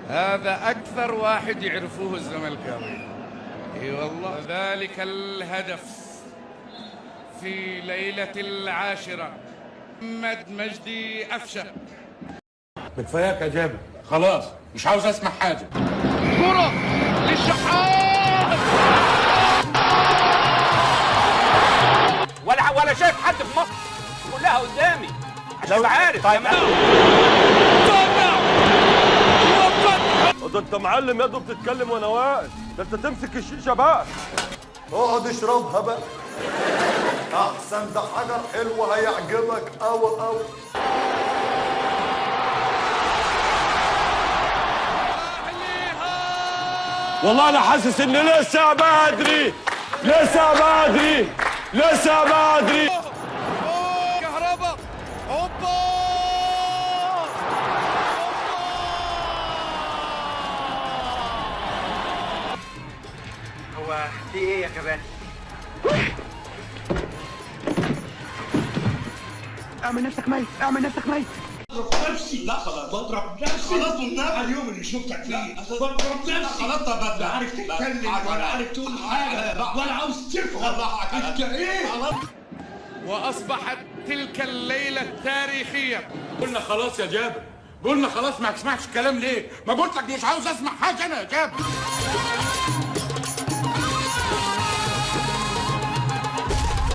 هذا أكثر واحد يعرفوه الزملكاوي. اي والله. ذلك الهدف في ليلة 10 محمد مجدي أفشة. بتفياك يا جابر، خلاص مش عاوز اسمع حاجة. كرة للشحات، ولا شايف حد في مصر، كلها قدامي عشان تبقى عارف. طيب ده انت معلم يا دوب بتتكلم وانا واقف، ده انت تمسك الشيشه بقى. اقعد اشربها بقى احسن، ده حجر حلو هيعجبك قوي قوي. والله انا حاسس ان لسه بدري، لسه بدري، لسه بدري. كهربا، هوبا. هو في ايه يا كباتن؟ اعمل نفسك ميت، اعمل نفسك ميت. بضرب نفسي. لا خلاص بضرب نفسي. خلاص والنبي اليوم اللي شفتك فيه بضرب نفسي. خلاص طب لا عارف تتكلم ولا عارف تقول حاجه ولا عاوز تفهم انت ايه. وأصبحت تلك الليلة التاريخية. قلنا خلاص يا جابر، قلنا خلاص ما تسمعش الكلام ليه؟ ما قلت لك مش عاوز اسمع حاجة انا يا جابر.